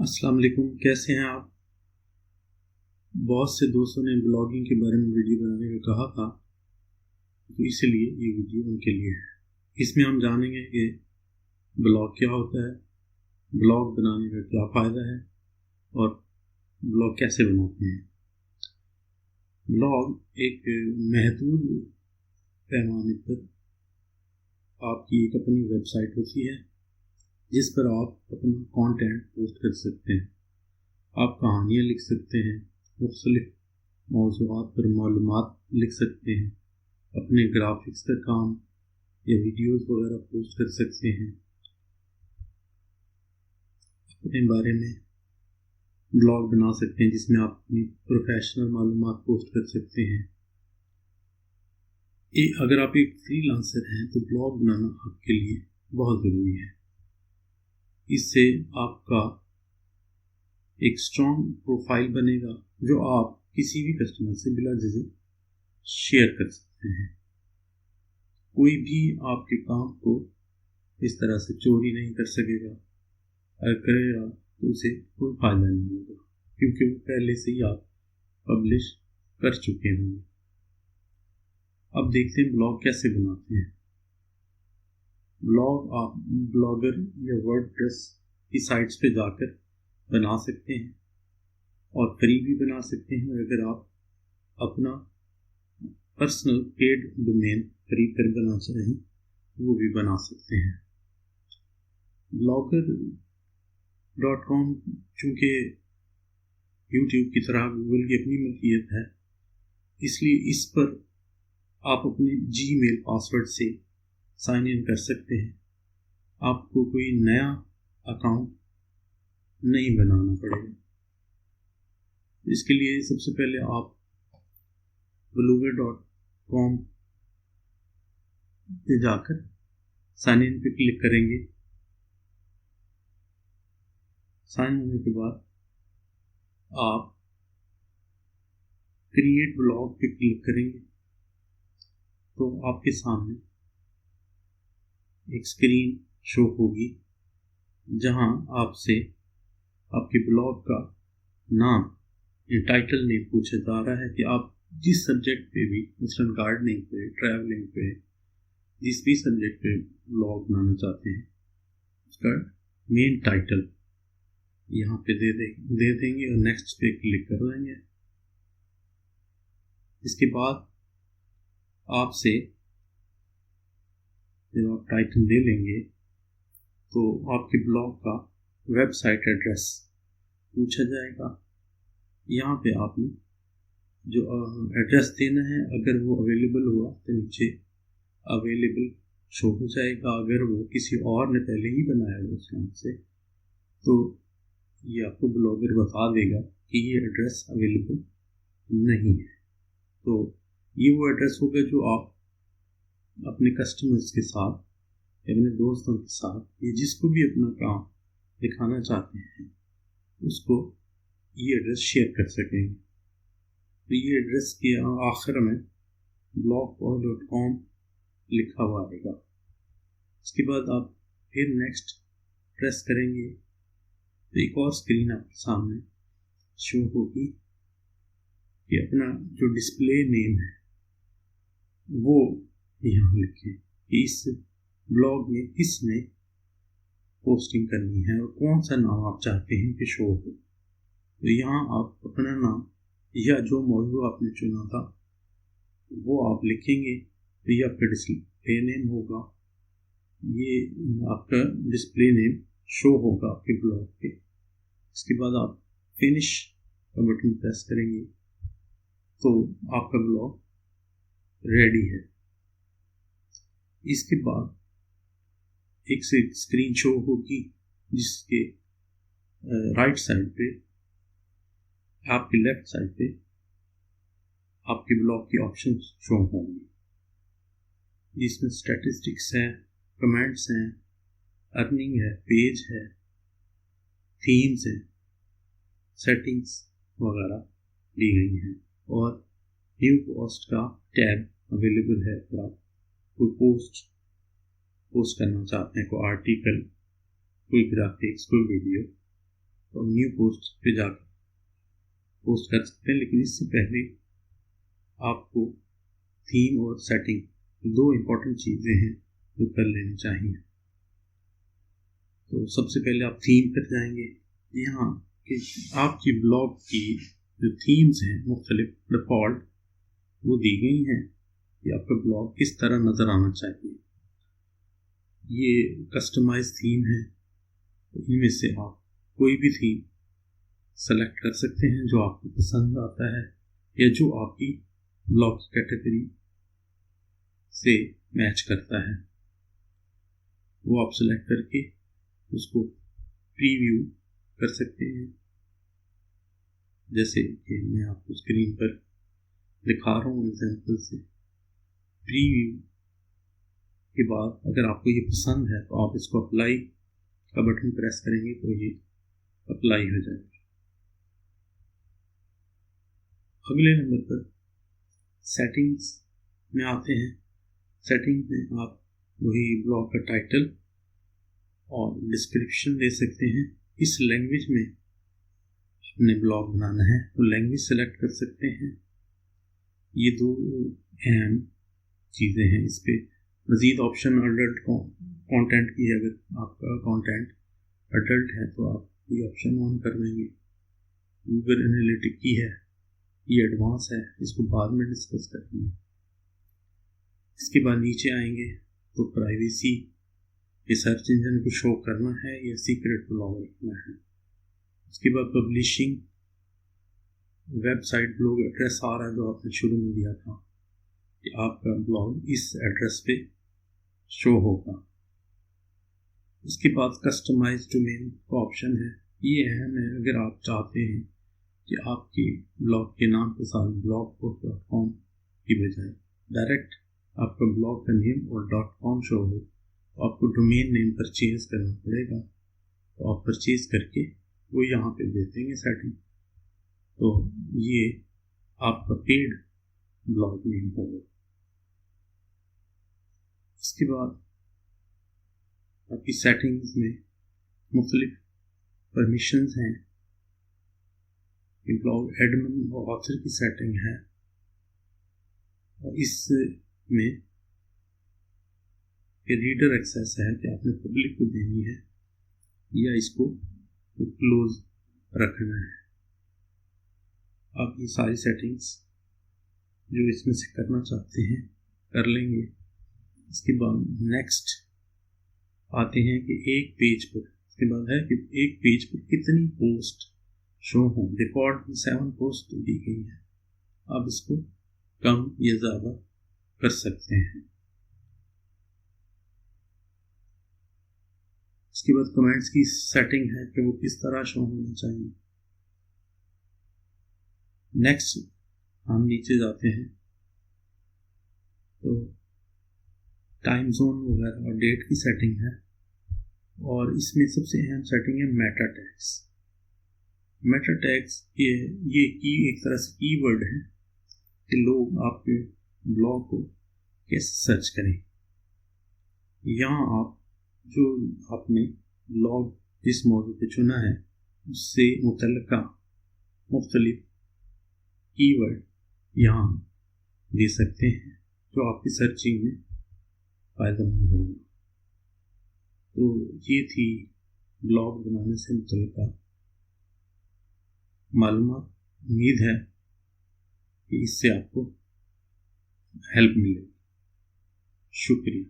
अस्सलाम वालेकुम, कैसे हैं आप। बहुत से दोस्तों ने ब्लॉगिंग के बारे में वीडियो बनाने का कहा था, तो इसलिए ये वीडियो उनके लिए है। इसमें हम जानेंगे कि ब्लॉग क्या होता है, ब्लॉग बनाने का क्या फ़ायदा है और ब्लॉग कैसे बनाते हैं। ब्लॉग एक महदूद पैमाने पर आपकी एक अपनी वेबसाइट होती है जिस पर आप अपना कंटेंट पोस्ट कर सकते हैं। आप कहानियाँ लिख सकते हैं, मुख्तलिफ मौज़ूआत पर मालूमात लिख सकते हैं, अपने ग्राफिक्स का काम या वीडियोस वगैरह पोस्ट कर सकते हैं, अपने बारे में ब्लॉग बना सकते हैं जिसमें आप अपनी प्रोफेशनल मालूमात पोस्ट कर सकते हैं। अगर आप एक फ्रीलांसर हैं तो ब्लॉग बनाना आपके लिए बहुत ज़रूरी है। इससे आपका एक स्ट्रॉन्ग प्रोफाइल बनेगा जो आप किसी भी कस्टमर से बिला झिझक शेयर कर सकते हैं। कोई भी आपके काम को इस तरह से चोरी नहीं कर सकेगा, अगर करेगा तो उसे कोई फायदा नहीं होगा क्योंकि वो पहले से ही आप पब्लिश कर चुके होंगे। अब देखते हैं ब्लॉग कैसे बनाते हैं। ब्लॉग आप ब्लॉगर या वर्डप्रेस की साइट्स पे जाकर बना सकते हैं और फ्री भी बना सकते हैं। अगर आप अपना पर्सनल पेड डोमेन खरीद कर बनाना चाहें वो भी बना सकते हैं। blogger.com चूँकि यूट्यूब की तरह गूगल की अपनी मिल्कियत है, इसलिए इस पर आप अपने जीमेल पासवर्ड से साइन इन कर सकते हैं। आपको कोई नया अकाउंट नहीं बनाना पड़ेगा। इसके लिए सबसे पहले आप blogger.com पे जाकर साइन इन पे क्लिक करेंगे। साइन होने के बाद आप क्रिएट ब्लॉग पे क्लिक करेंगे तो आपके सामने एक स्क्रीन शो होगी जहां आपसे आपके ब्लॉग का नाम या टाइटल नेम पूछा जा रहा है कि आप जिस सब्जेक्ट पे भी, मसलन गार्डनिंग पे, ट्रैवलिंग पे, जिस भी सब्जेक्ट पे ब्लॉग बनाना चाहते हैं उसका मेन टाइटल यहाँ पे दे देंगे और नेक्स्ट पे क्लिक कर देंगे। इसके बाद आपसे जब आप टाइटल दे लेंगे तो आपके ब्लॉग का वेबसाइट एड्रेस पूछा जाएगा। यहाँ पे आपने जो एड्रेस देना है, अगर वो अवेलेबल हुआ तो नीचे अवेलेबल शो हो जाएगा। अगर वो किसी और ने पहले ही बनाया है उस नाम से तो ये आपको ब्लॉगर बता देगा कि ये एड्रेस अवेलेबल नहीं है। तो ये वो एड्रेस होगा जो आप अपने कस्टमर्स के साथ, अपने दोस्तों के साथ, ये जिसको भी अपना काम दिखाना चाहते हैं उसको ये एड्रेस शेयर कर सकेंगे। तो ये एड्रेस के आखिर में blogspot.com लिखा हुआ आएगा। इसके बाद आप फिर नेक्स्ट प्रेस करेंगे तो एक और स्क्रीन आपके सामने शो होगी कि अपना जो डिस्प्ले नेम है वो यहाँ लिखें कि इस ब्लॉग में किसने पोस्टिंग करनी है और कौन सा नाम आप चाहते हैं कि शो हो। तो यहाँ आप अपना नाम या जो मौजू आपने चुना था वो आप लिखेंगे तो ये आपका डिस्प्ले नेम होगा। ये आपका डिस्प्ले नेम शो होगा आपके ब्लॉग पे। इसके बाद आप फिनिश का बटन प्रेस करेंगे तो आपका ब्लॉग रेडी है। इसके बाद एक से स्क्रीन शो होगी जिसके राइट साइड पे, आपके लेफ्ट साइड पे आपके ब्लॉग के ऑप्शन शो होंगे जिसमें स्टैटिस्टिक्स हैं, कमेंट्स हैं, अर्निंग है, पेज है, थीम्स हैं, सेटिंग्स वगैरह दी गई हैं और न्यू पोस्ट का टैब अवेलेबल है। अगर आप कोई पोस्ट करना चाहते हैं, कोई आर्टिकल, कोई ग्राफिक्स, कोई वीडियो, तो न्यू पोस्ट पे जाकर पोस्ट कर सकते हैं। लेकिन इससे पहले आपको थीम और सेटिंग, दो इम्पोर्टेंट चीज़ें हैं जो कर लेनी चाहिए। तो सबसे पहले आप थीम पर जाएंगे। यहाँ कि आपकी ब्लॉग की जो थीम्स हैं मुख्तलिफ डिफ़ॉल्ट वो दी गई हैं कि आपका ब्लॉग किस तरह नज़र आना चाहिए। ये कस्टमाइज थीम है, तो इनमें से आप कोई भी थीम सेलेक्ट कर सकते हैं जो आपको पसंद आता है या जो आपकी ब्लॉग कैटेगरी से मैच करता है। वो आप सेलेक्ट करके उसको प्रीव्यू कर सकते हैं। जैसे कि मैं आपको स्क्रीन पर दिखा रहा हूँ एग्जांपल से। प्रीव्यू के बाद अगर आपको ये पसंद है तो आप इसको अप्लाई का बटन प्रेस करेंगे तो ये अप्लाई हो जाएगा। अगले नंबर पर सेटिंग्स में आते हैं। सेटिंग्स में आप वही ब्लॉग का टाइटल और डिस्क्रिप्शन दे सकते हैं। इस लैंग्वेज में अपने ब्लॉग बनाना है तो लैंग्वेज सेलेक्ट कर सकते हैं। ये दो अहम चीज़ें हैं। इस पर मज़ीद ऑप्शन अडल्ट कंटेंट की है। अगर आपका कंटेंट अडल्ट है तो आप ये ऑप्शन ऑन कर देंगे। गूगल एनालिटिक की है, ये एडवांस है, इसको बाद में डिस्कस करेंगे। इसके बाद नीचे आएंगे तो प्राइवेसी, ये सर्च इंजन को शो करना है या सीक्रेट ब्लॉग रखना है। उसके बाद पब्लिशिंग, वेबसाइट ब्लॉग एड्रेस आ रहा है जो आपने शुरू में दिया था कि आपका ब्लॉग इस एड्रेस पे शो होगा। उसके बाद कस्टमाइज डोमेन का ऑप्शन है। ये अहम है। अगर आप चाहते हैं कि आपके ब्लॉग के नाम के साथ blogpost.com की बजाय डायरेक्ट आपका ब्लॉग का नेम और .com शो हो तो आपको डोमेन नेम परचेज करना पड़ेगा। तो आप परचेज करके वो यहाँ पे दे देंगे सेटिंग, तो ये आपका पेड ब्लॉग नेम होगा। इसके बाद आपकी सेटिंग्स में मुख्तलिफ परमिशंस हैं। ब्लॉग एडमिन और ऑथर की सेटिंग है और इसमें रीडर एक्सेस है कि आपने पब्लिक को देनी है या इसको क्लोज रखना है। आप ये सारी सेटिंग्स जो इसमें से करना चाहते हैं कर लेंगे। इसके बाद नेक्स्ट आते हैं कि एक पेज पर, इसके बाद है कि एक पेज पर कितनी पोस्ट शो हों। डिफॉल्ट में 7 पोस्ट दी गई है, आप इसको कम या ज़्यादा कर सकते हैं। इसके बाद कमेंट्स की सेटिंग है कि वो किस तरह शो होना चाहिए। नेक्स्ट हम नीचे जाते हैं तो टाइम जोन वगैरह और डेट की सेटिंग है और इसमें सबसे अहम सेटिंग है मेटा टैग्स। मेटा टैग्स ये की एक तरह से कीवर्ड है कि लोग आपके ब्लॉग को कैसे सर्च करें। यहाँ आप जो आपने ब्लॉग जिस मौजू पे चुना है उससे मुतल्लिका मुख्तलिफ कीवर्ड यहाँ दे सकते हैं जो आपकी सर्चिंग में फ़ायदेमंद होगा। तो ये थी ब्लॉग बनाने से मुतल्लिका मालूमात। उम्मीद है कि इससे आपको हेल्प मिलेगी। शुक्रिया।